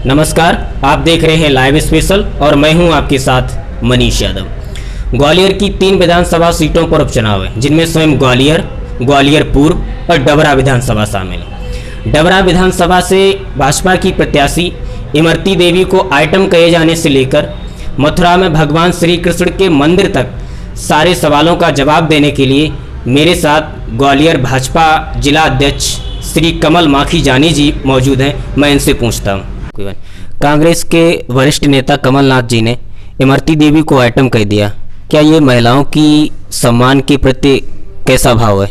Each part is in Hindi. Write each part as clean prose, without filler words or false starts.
नमस्कार, आप देख रहे हैं लाइव स्पेशल और मैं हूं आपके साथ मनीष यादव। ग्वालियर की 3 विधानसभा सीटों पर उपचुनाव है, जिनमें स्वयं ग्वालियर, ग्वालियर पूर्व और डबरा विधानसभा शामिल है। डबरा विधानसभा से भाजपा की प्रत्याशी इमरती देवी को आइटम कहे जाने से लेकर मथुरा में भगवान श्री कृष्ण के मंदिर तक सारे सवालों का जवाब देने के लिए मेरे साथ ग्वालियर भाजपा जिला अध्यक्ष श्री कमल माखी जानी जी मौजूद हैं। मैं इनसे पूछता हूँ। कांग्रेस के वरिष्ठ नेता कमलनाथ जी ने इमरती देवी को आइटम कह दिया, क्या ये महिलाओं की सम्मान के प्रति कैसा भाव है?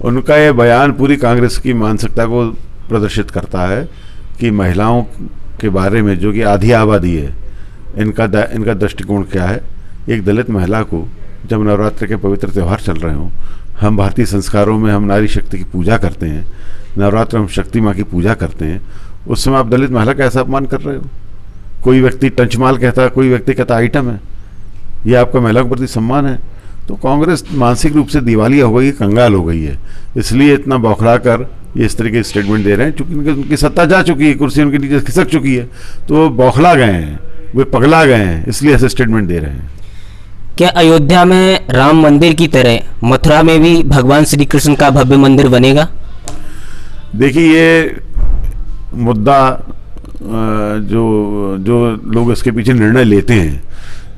उनका ये बयान पूरी कांग्रेस की मानसिकता को प्रदर्शित करता है कि महिलाओं के बारे में, जो कि आधी आबादी है, इनका दृष्टिकोण क्या है। एक दलित महिला को जब नवरात्र के पवित्र त्यौहार चल रहे हों, हम भारतीय संस्कारों में हम नारी शक्ति की पूजा करते हैं, नवरात्र हम शक्ति माँ की पूजा करते हैं, उस समय आप दलित महिला का ऐसा अपमान कर रहे हो। कोई व्यक्ति टंचमाल कहता है, कोई व्यक्ति कहता आइटम है, ये आपका महिला के प्रति सम्मान है। तो कांग्रेस मानसिक रूप से दिवालिया हो गई है, कंगाल हो गई है, इसलिए इतना बौखला कर ये इस तरीके के स्टेटमेंट दे रहे हैं। चूंकि उनकी सत्ता जा चुकी है, कुर्सी उनके नीचे खिसक चुकी है, तो वो बौखला गए हैं, वे पगला गए हैं, इसलिए ऐसे स्टेटमेंट दे रहे हैं। क्या अयोध्या में राम मंदिर की तरह मथुरा में भी भगवान श्री कृष्ण का भव्य मंदिर बनेगा? देखिए, ये मुद्दा जो लोग इसके पीछे निर्णय लेते हैं,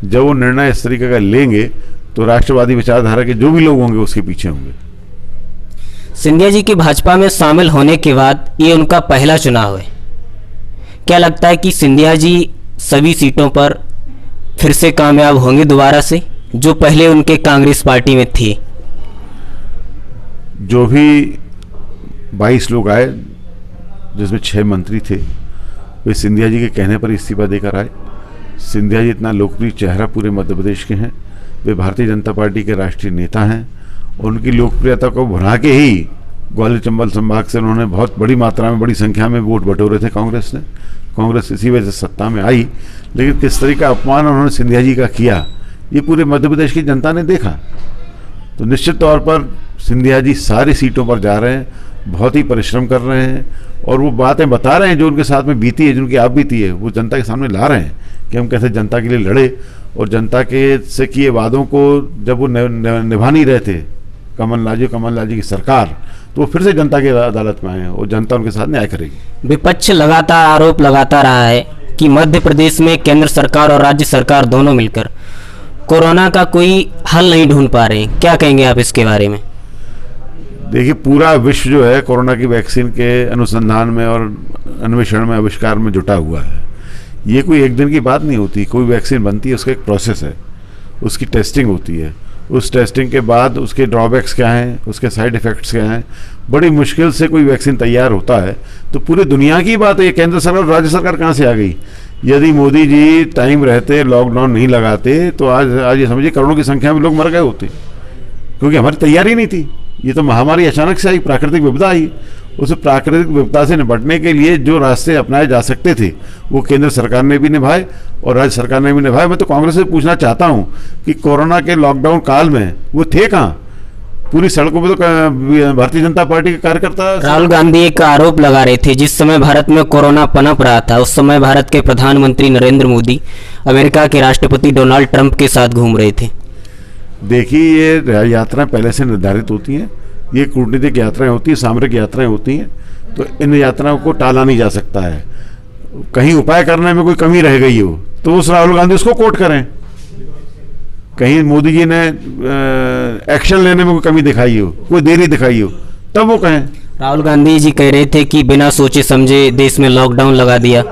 जब वो निर्णय इस तरीके का लेंगे तो राष्ट्रवादी विचारधारा के जो भी लोग होंगे उसके पीछे होंगे। सिंधिया जी के भाजपा में शामिल होने के बाद ये उनका पहला चुनाव है। क्या लगता है कि सिंधिया जी सभी सीटों पर फिर से कामयाब होंगे दोबारा से, जो पहले उनके कांग्रेस पार्टी में थे? जो भी 22 लोग आए, जिसमें 6 मंत्री थे, वे सिंधिया जी के कहने पर इस्तीफा देकर आए। सिंधिया जी इतना लोकप्रिय चेहरा पूरे मध्य प्रदेश के हैं, वे भारतीय जनता पार्टी के राष्ट्रीय नेता हैं। उनकी लोकप्रियता को भुना के ही ग्वालियर चंबल संभाग से उन्होंने बहुत बड़ी मात्रा में, बड़ी संख्या में वोट बटोरे थे कांग्रेस ने। कांग्रेस इसी वजह से सत्ता में आई, लेकिन किस तरह का अपमान उन्होंने सिंधिया जी का किया, ये पूरे मध्य प्रदेश की जनता ने देखा। तो निश्चित तौर पर सिंधिया जी सारी सीटों पर जा रहे हैं, बहुत ही परिश्रम कर रहे हैं, और वो बातें बता रहे हैं जो उनके साथ में बीती है, जो उनकी आप बीती है, वो जनता के सामने ला रहे हैं कि हम कैसे जनता के लिए लड़े, और जनता के से किए वादों को जब वो निभा नहीं रहे थे कमलनाथ जी की सरकार, तो वो फिर से जनता की अदालत में आए हैं और जनता उनके साथ न्याय करेगी। विपक्ष लगातार आरोप लगाता रहा है कि मध्य प्रदेश में केंद्र सरकार और राज्य सरकार दोनों मिलकर कोरोना का कोई हल नहीं ढूंढ पा रहे हैं, क्या कहेंगे आप इसके बारे में? देखिए, पूरा विश्व जो है कोरोना की वैक्सीन के अनुसंधान में और अन्वेषण में, आविष्कार में जुटा हुआ है। ये कोई एक दिन की बात नहीं होती। कोई वैक्सीन बनती है, उसका एक प्रोसेस है, उसकी टेस्टिंग होती है, उस टेस्टिंग के बाद उसके ड्रॉबैक्स क्या हैं, उसके साइड इफ़ेक्ट्स क्या हैं, बड़ी मुश्किल से कोई वैक्सीन तैयार होता है। तो पूरे दुनिया की बात है, ये केंद्र सरकार और राज्य सरकार कहाँ से आ गई? यदि मोदी जी टाइम रहते लॉकडाउन नहीं लगाते तो आज ये समझिए करोड़ों की संख्या में लोग मर गए होते, क्योंकि हमारी तैयारी नहीं थी। ये तो महामारी अचानक से आई, प्राकृतिक विपदा आई। उस प्राकृतिक विपदा से निपटने के लिए जो रास्ते अपनाए जा सकते थे, वो केंद्र सरकार ने भी निभाए और राज्य सरकार ने भी निभाए। मैं तो कांग्रेस से पूछना चाहता हूं कि कोरोना के लॉकडाउन काल में वो थे कहाँ? पूरी सड़कों पे तो भारतीय जनता पार्टी के कार्यकर्ता। राहुल गांधी एक आरोप लगा रहे थे, जिस समय भारत में कोरोना पनप रहा था, उस समय भारत के प्रधानमंत्री नरेंद्र मोदी अमेरिका के राष्ट्रपति डोनाल्ड ट्रंप के साथ घूम रहे थे। देखिए, ये यात्राएं पहले से निर्धारित होती हैं, ये कूटनीतिक यात्राएं होती हैं, सामरिक यात्राएं होती हैं, तो इन यात्राओं को टाला नहीं जा सकता है। कहीं उपाय करने में कोई कमी रह गई हो तो उस राहुल गांधी उसको कोट करें, कहीं मोदी जी ने एक्शन लेने में कोई कमी दिखाई हो, कोई देरी दिखाई हो, तब वो कहें। राहुल गांधी जी कह रहे थे कि बिना सोचे समझे देश में लॉकडाउन लगा दिया।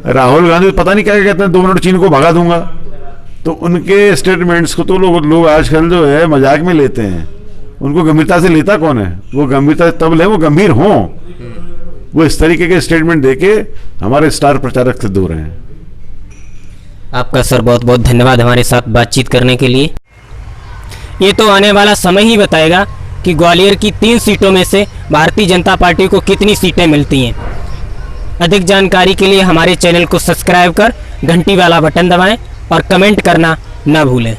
राहुल गांधी पता नहीं क्या कहते हैं, 2 मिनट चीन को भगा दूंगा। तो उनके स्टेटमेंट्स को तो लोग आजकल जो है मजाक में लेते हैं, उनको गंभीरता से लेता कौन है? वो गंभीरता तब ले वो गंभीर हों। वो इस तरीके के स्टेटमेंट देके हमारे स्टार प्रचारक सिद्ध हो रहे हैं। आपका सर बहुत बहुत धन्यवाद हमारे साथ बातचीत करने के लिए। ये तो आने वाला समय ही बताएगा कि ग्वालियर की 3 सीटों में से भारतीय जनता पार्टी को कितनी सीटें मिलती हैं। अधिक जानकारी के लिए हमारे चैनल को सब्सक्राइब कर घंटी वाला बटन दबाएं और कमेंट करना न भूलें।